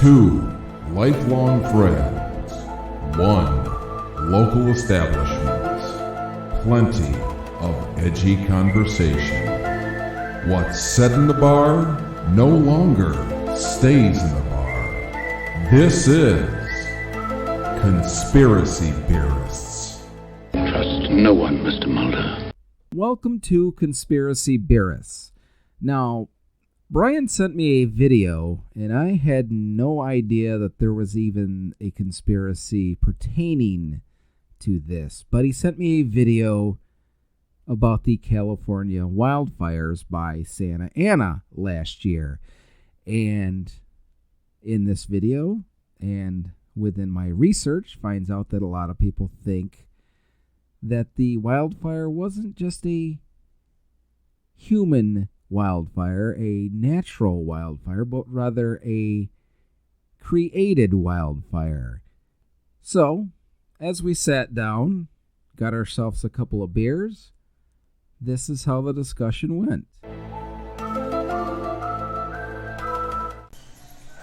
2 lifelong friends, 1 local establishment, plenty of edgy conversation. What's said in the bar no longer stays in the bar. This is Conspiracy Beerists. Trust no one, Mr. Mulder. Welcome to Conspiracy Beerists. Now, Brian sent me a video, and I had no idea that there was even a conspiracy pertaining to this. But he sent me a video about the California wildfires by Santa Ana last year. And in this video, and within my research, finds out that a lot of people think that the wildfire wasn't just a human wildfire, a natural wildfire, but rather a created wildfire. So, as we sat down, got ourselves a couple of beers, this is how the discussion went.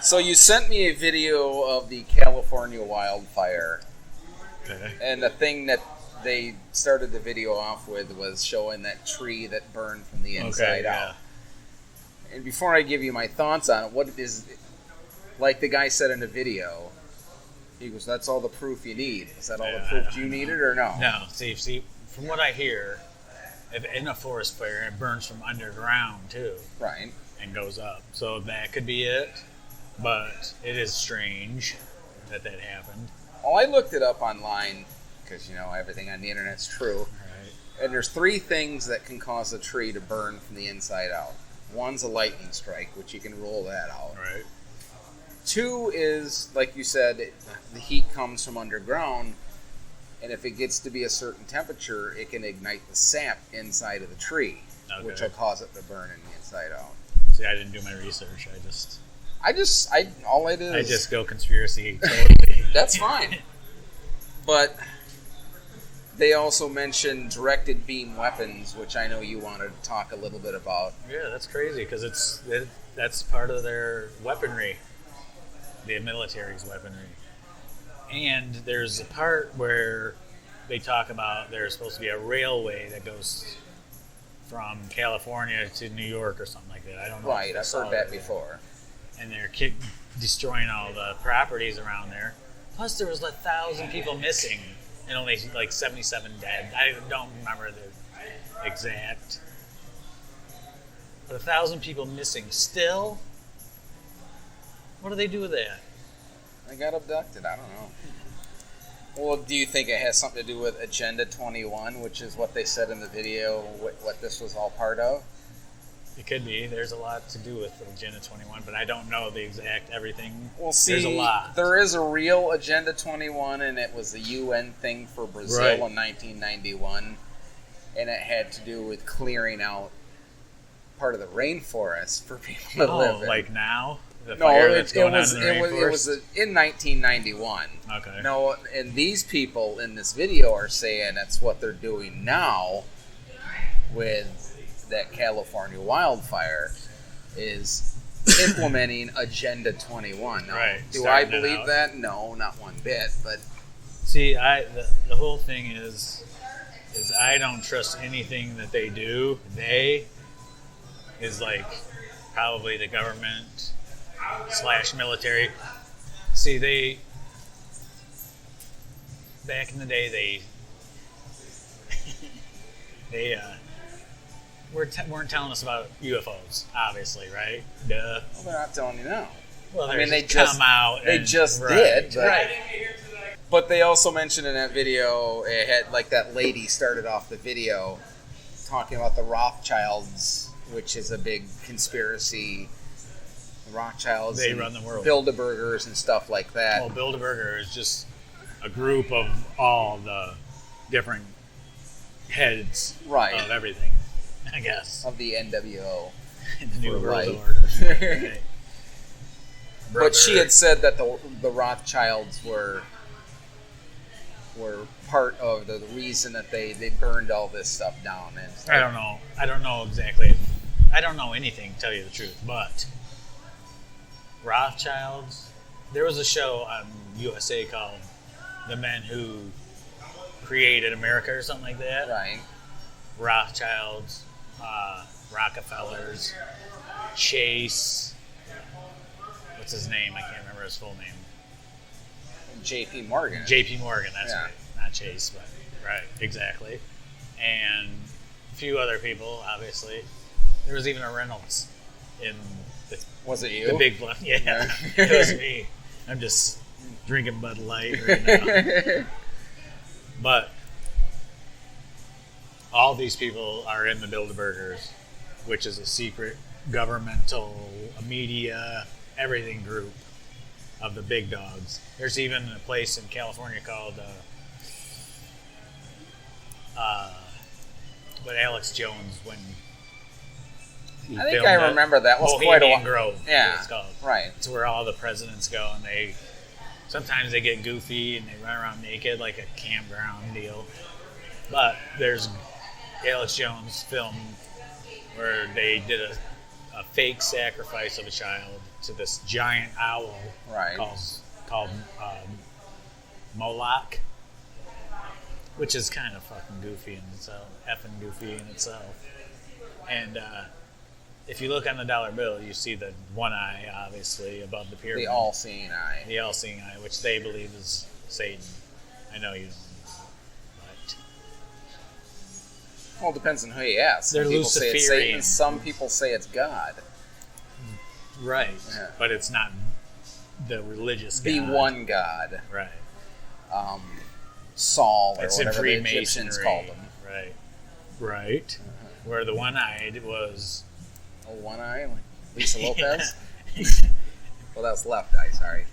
So you sent me a video of the California wildfire. Okay. And the thing that they started the video off with was showing that tree that burned from the inside out. And before I give you my thoughts on it, what is, like the guy said in the video, he goes, that's all the proof you need. Is that all the proof you needed or no? No. See, from what I hear, if in a forest fire, it burns from underground too. Right. And goes up. So that could be it. But it is strange that happened. Well, I looked it up online because, everything on the internet's true. Right. And there's 3 things that can cause a tree to burn from the inside out. One's a lightning strike, which you can rule that out. Right. 2 is, like you said, the heat comes from underground, and if it gets to be a certain temperature, it can ignite the sap inside of the tree, which will cause it to burn in the inside out. See, I didn't do my research. I just go conspiracy totally. That's fine. But they also mentioned directed beam weapons, which I know you wanted to talk a little bit about. Yeah, that's crazy because that's part of their weaponry, the military's weaponry. And there's a part where they talk about there's supposed to be a railway that goes from California to New York or something like that. I don't know. Right, I've heard that before. And they're destroying all the properties around there. Plus, there was 1,000 people missing and only 77 dead. I don't remember the exact. But 1,000 people missing still? What do they do with that? They got abducted. I don't know. Well, do you think it has something to do with Agenda 21, which is what they said in the video, what this was all part of? It could be. There's a lot to do with Agenda 21, but I don't know the exact everything. Well, see, there's a lot. There is a real Agenda 21, and it was a UN thing for Brazil in 1991, and it had to do with clearing out part of the rainforest for people to live in. Like now? The no, fire it that's going was on in the rainforest? It was in 1991. Okay. No, and these people in this video are saying that's what they're doing now with that California wildfire is implementing Agenda 21. Now, right. Do I believe that? No, not one bit. But see, the whole thing is I don't trust anything that they do. They is probably the government / military. See, back in the day they weren't telling us about UFOs, obviously, right? Duh. Well, they're not telling you now. Well, they just come out. They just did. But, right. But they also mentioned in that video, it had that lady started off the video talking about the Rothschilds, which is a big conspiracy. The Rothschilds. They run the world. Bilderbergers and stuff like that. Well, Bilderberger is just a group of all the different heads of everything. I guess. Of the NWO. The New World Order. Right. But she had said that the Rothschilds were part of the reason that they burned all this stuff down. And I don't know. I don't know exactly. I don't know anything, to tell you the truth. But Rothschilds there was a show on USA called The Men Who Created America or something like that. Right. Rothschilds, Rockefellers, Chase. What's his name? I can't remember his full name. JPMorgan. JPMorgan, that's right. Not Chase, but right, exactly. And a few other people, obviously. There was even a Reynolds in the, was it you? The Big Bluff. Yeah, it was me. I'm just drinking Bud Light right now. But all these people are in the Bilderbergers, which is a secret governmental, media, everything group of the big dogs. There's even a place in California called but Alex Jones, when he I think I remember that was quite a while. Grove. Yeah, it's called. Right. It's where all the presidents go, and sometimes they get goofy and they run around naked like a campground deal. But there's Alex Jones film where they did a fake sacrifice of a child to this giant owl, right, called Moloch, which is kind of fucking goofy in itself, effing goofy in itself. And if you look on the dollar bill, you see the one eye, obviously, above the pyramid. The all-seeing eye. The all-seeing eye, which they believe is Satan. I know you don't know, but... Well, it depends on who you ask. Some They're people say it's Satan, Luciferian. some people say it's God. Right, Yeah. But it's not the religious God. The one God. Right. Saul, or It's in whatever the Egyptians Freemasonry. called him. Right. Where the one-eyed was... Oh, one eye? Like Lisa Lopez? Well, that was left eye, sorry.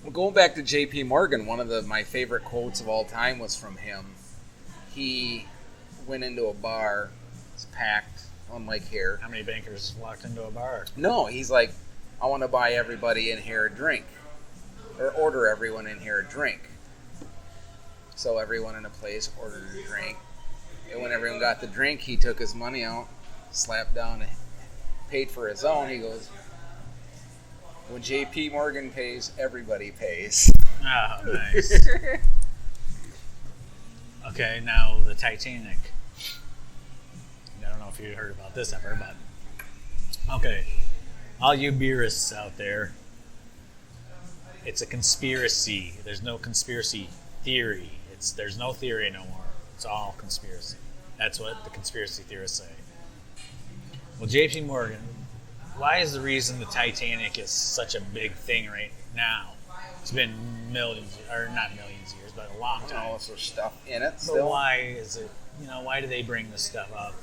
Well, going back to J.P. Morgan, one of my favorite quotes of all time was from him. He went into a bar, it's packed, unlike here. How many bankers walked into a bar? No, he's like, I want to buy everybody in here a drink. Or order everyone in here a drink. So everyone in a place ordered a drink. And when everyone got the drink, he took his money out, slapped down, and paid for his own. He goes, when J.P. Morgan pays, everybody pays. Oh, nice. Okay, now the Titanic. I don't know if you heard about this ever, but... Okay, all you Beerists out there, it's a conspiracy. There's no conspiracy theory. There's no theory no more. It's all conspiracy. That's what the conspiracy theorists say. Well, J.P. Morgan, why is the reason the Titanic is such a big thing right now? It's been millions, or not millions of years, but a long time. All this stuff in it But still. why is it, why do they bring this stuff up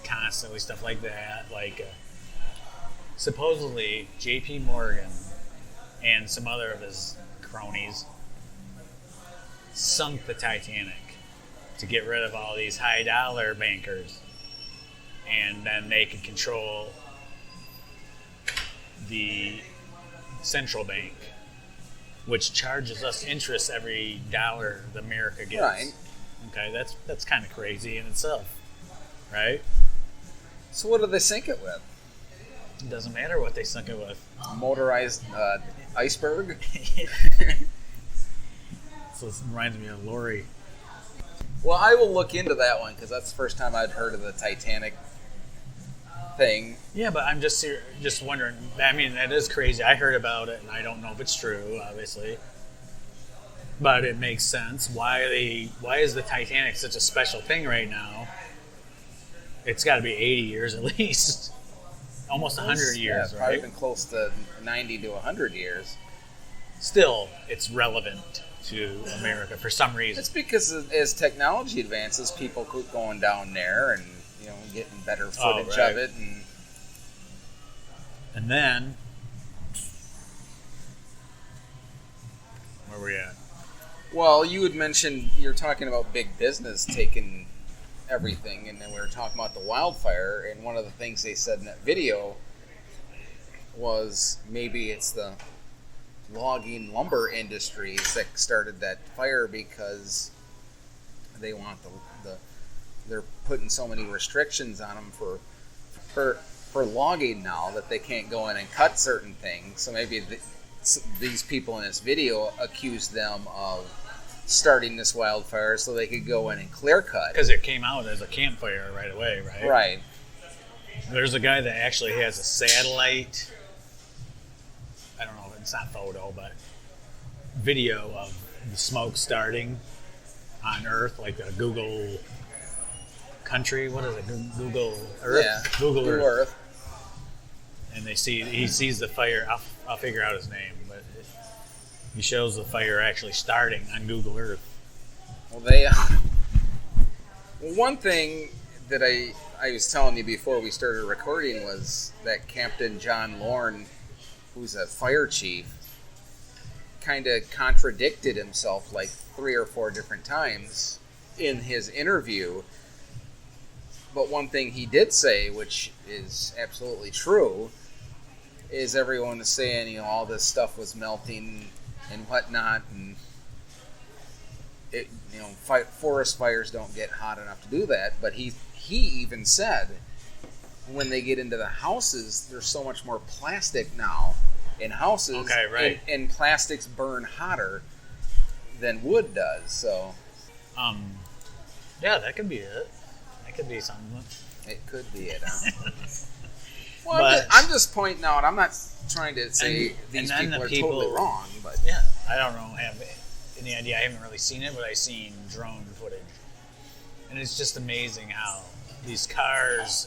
constantly, stuff like that? Like, supposedly, J.P. Morgan and some other of his cronies sunk the Titanic to get rid of all these high dollar bankers, and then they could control the central bank, which charges us interest every dollar that America gets. Right. Okay, that's kind of crazy in itself, right? So what do they sink it with? It doesn't matter what they sunk it with. A motorized iceberg? So this reminds me of Lori. Well, I will look into that one because that's the first time I'd heard of the Titanic thing. Yeah, but I'm just wondering. I mean, that is crazy. I heard about it, and I don't know if it's true, obviously. But it makes sense. Why is the Titanic such a special thing right now? It's got to be 80 years at least. Almost 100 years, probably right? been close to 90 to 100 years. Still, it's relevant to America for some reason. It's because as technology advances, people keep going down there and getting better footage of it. And then, where were we at? Well, you had mentioned you're talking about big business taking everything, and then we were talking about the wildfire, and one of the things they said in that video was maybe it's the logging lumber industries that started that fire because they want they're putting so many restrictions on them for for logging now that they can't go in and cut certain things. So maybe these people in this video accused them of starting this wildfire so they could go in and clear cut. Because it came out as a campfire right away, right? Right. There's a guy that actually has a satellite, I don't know, it's not photo, but video of the smoke starting on Earth, like a Google country, what is it, Google Earth? Yeah, Google Earth. And he sees the fire, I'll figure out his name, but he shows the fire actually starting on Google Earth. Well, one thing that I was telling you before we started recording was that Captain John Lorne, who's a fire chief, kind of contradicted himself like 3 or 4 different times in his interview. But one thing he did say, which is absolutely true, is everyone was saying, all this stuff was melting and whatnot, and forest fires don't get hot enough to do that. But he even said when they get into the houses, there's so much more plastic now in houses, okay, right. and plastics burn hotter than wood does. So, yeah, that could be it. That could be something. It could be it. Huh? Well, But- I'm just pointing out. I'm not trying to say these and then people are totally wrong, but Yeah, I don't know, have any idea. I haven't really seen it, but I've seen drone footage. And it's just amazing how these cars...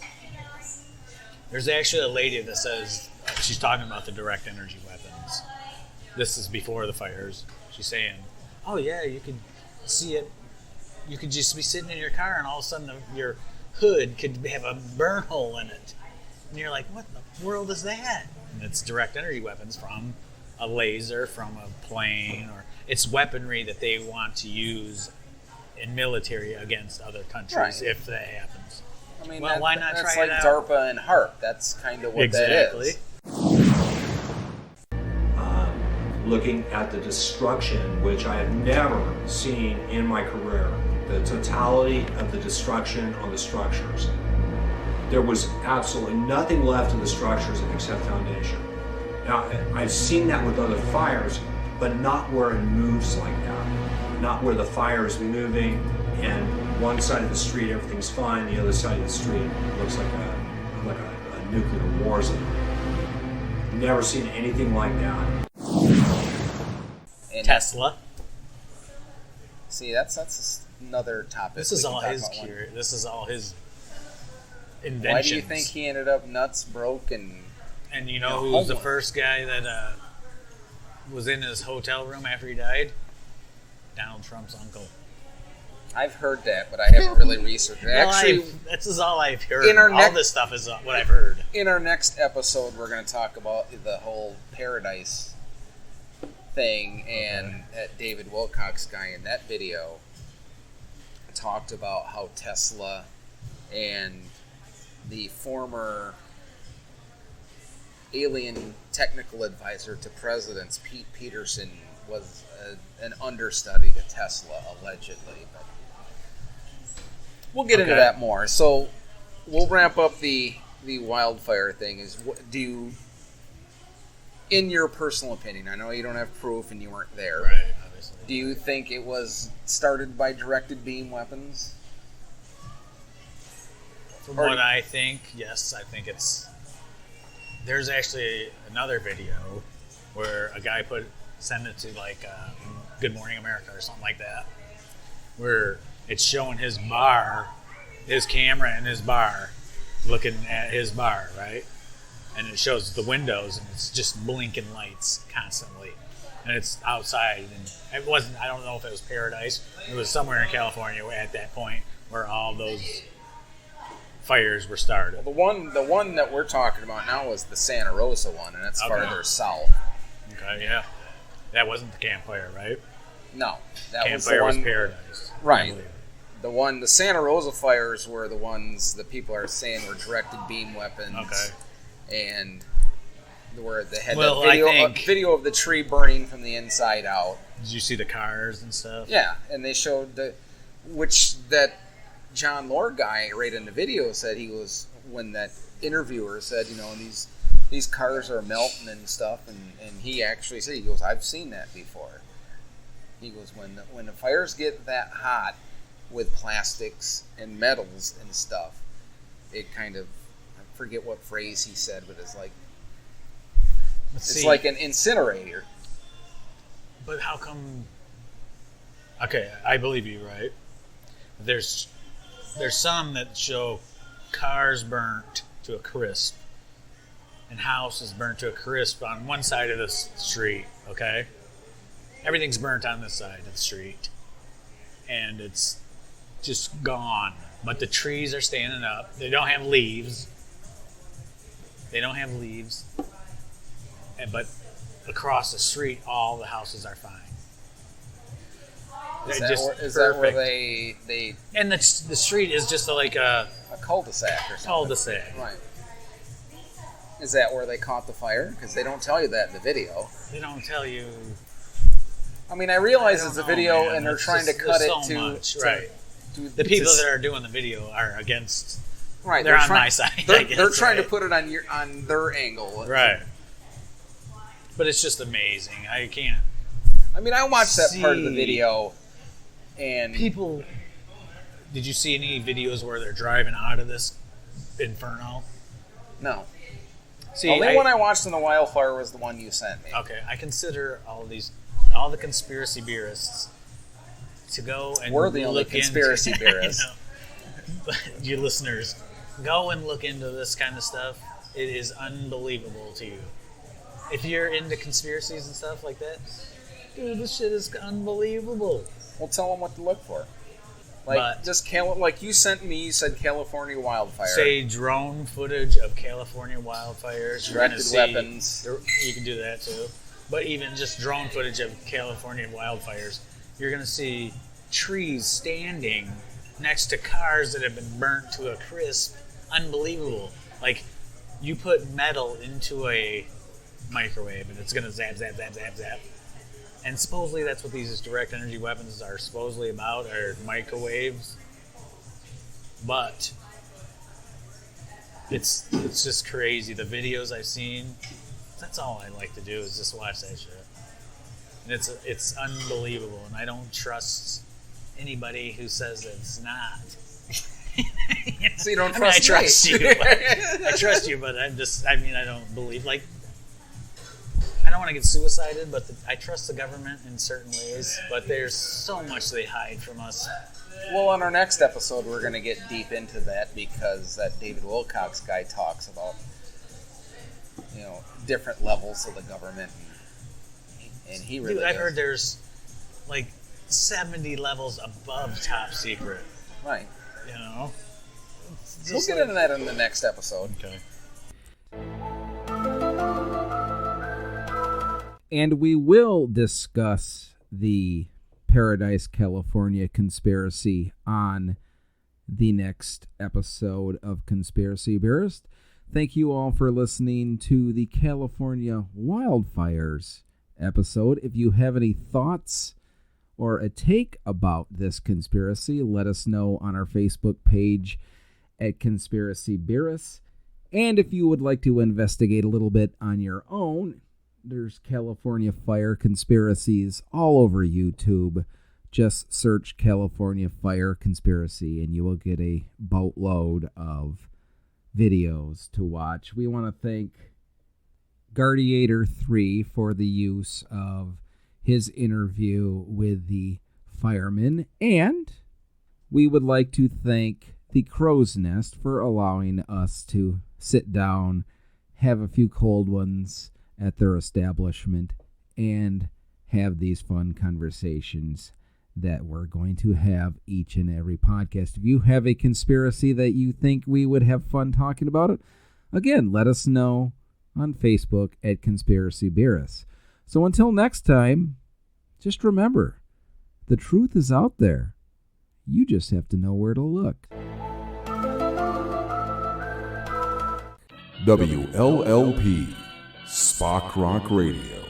There's actually a lady that says, she's talking about the direct energy weapons. This is before the fires. She's saying, oh yeah, you could see it. You could just be sitting in your car and all of a sudden your hood could have a burn hole in it. And you're like, what in the world is that? And it's direct energy weapons from a laser, from a plane, or it's weaponry that they want to use in military against other countries, Right. if that happens. I mean, Well, why not that's try like it out? DARPA and HARP. That's kind of what Exactly. that is. Looking at the destruction, which I have never seen in my career, the totality of the destruction on the structures. There was absolutely nothing left of the structures except foundation. Now, I've seen that with other fires, but not where it moves like that. Not where the fire is moving and one side of the street everything's fine, the other side of the street looks like a nuclear war zone. Never seen anything like that. And Tesla. See, that's another topic. This is we can all talk his about one. cure. This is all his inventions. Why do you think he ended up nuts, broke, and And you know Yeah, who's the homeless. first guy that was in his hotel room after he died? Donald Trump's uncle. I've heard that, but I haven't really researched it. Actually, this is all I've heard. in our all next- this stuff is what I've heard. in our next episode, we're going to talk about the whole paradise thing, and that David Wilcox guy in that video talked about how Tesla and the former alien technical advisor to presidents, Pete Peterson, was an understudy to Tesla, allegedly. But we'll get into Okay. that more. So we'll wrap up the wildfire thing. In your personal opinion, I know you don't have proof and you weren't there, Right, obviously. do you think it was started by directed beam weapons? From Or- what I think, yes, I think it's... There's actually another video where a guy sent it to like Good Morning America or something like that, where it's showing his bar, his camera in his bar, looking at his bar, right? And it shows the windows and it's just blinking lights constantly. And it's outside, and it wasn't, I don't know if it was paradise. It was somewhere in California at that point where all those fires were started. The one that we're talking about now was the Santa Rosa one, and that's Okay. farther south. Okay, yeah. That wasn't the campfire, right? No, that was the Campfire was one. paradise. I Right. believe. The Santa Rosa fires were the ones that people are saying were directed beam weapons. Okay. And where they had Well, that video, I think- video of the tree burning from the inside out. Did you see the cars and stuff? Yeah, and they showed which that John Lord guy right in the video said he was when that interviewer said, these cars are melting and stuff, and he actually said, he goes, I've seen that before. He goes, when the fires get that hot with plastics and metals and stuff, it kind of, I forget what phrase he said, but it's like like an incinerator. But how come? Okay, I believe you, right? There's some that show cars burnt to a crisp and houses burnt to a crisp on one side of the street, okay? Everything's burnt on this side of the street. And it's just gone. But the trees are standing up. They don't have leaves. But across the street, all the houses are fine. Is that where they and the street is just like a cul-de-sac or something? Cul-de-sac. Right. Is that where they caught the fire? Because they don't tell you that in the video. They don't tell you. I mean, I realize it's a video, man. And they're trying to cut it to... Right. The people that are doing the video are against... Right. They're on my side, I guess. They're trying to put it on their angle. Right. But it's just amazing. I can't... I mean, I watched that part of the video, and... People... Did you see any videos where they're driving out of this inferno? No. See, only one I watched in the wildfire was the one you sent me. Okay, I consider all the conspiracy beerists to go and we're the only conspiracy beerists. But you listeners, go and look into this kind of stuff. It is unbelievable to you. If you're into conspiracies and stuff like that, dude, this shit is unbelievable. Well, tell them what to look for. Like you sent me, you said California Wildfire. Say drone footage of California wildfires. Directed weapons. You can do that too. But even just drone footage of California wildfires, you're going to see trees standing next to cars that have been burnt to a crisp. Unbelievable. Like, you put metal into a microwave and it's going to zap, zap, zap, zap, zap. And supposedly that's what these direct energy weapons are supposedly about, are microwaves. But it's just crazy. The videos I've seen, that's all I like to do is just watch that shit. And it's unbelievable, and I don't trust anybody who says it's not. So you don't trust me? I trust you. I trust you, but I don't believe, like, I don't want to get suicided, but I trust the government in certain ways, but there's so much they hide from us. Well, on our next episode, we're going to get deep into that because that David Wilcox guy talks about, different levels of the government, and he really. Dude, I heard there's like 70 levels above top secret. Right. We'll get into that in the next episode. Okay. And we will discuss the Paradise, California conspiracy on the next episode of Conspiracy Beerist. Thank you all for listening to the California Wildfires episode. If you have any thoughts or a take about this conspiracy, let us know on our Facebook page at Conspiracy Beerist. And if you would like to investigate a little bit on your own, there's California fire conspiracies all over YouTube. Just search California Fire Conspiracy and you will get a boatload of videos to watch. We want to thank Guardiator 3 for the use of his interview with the firemen, and we would like to thank the Crow's Nest for allowing us to sit down, have a few cold ones at their establishment, and have these fun conversations that we're going to have each and every podcast. If you have a conspiracy that you think we would have fun talking about it, again, let us know on Facebook at Conspiracy Beerist. So until next time, just remember, the truth is out there. You just have to know where to look. WLLP Spock Rock Radio.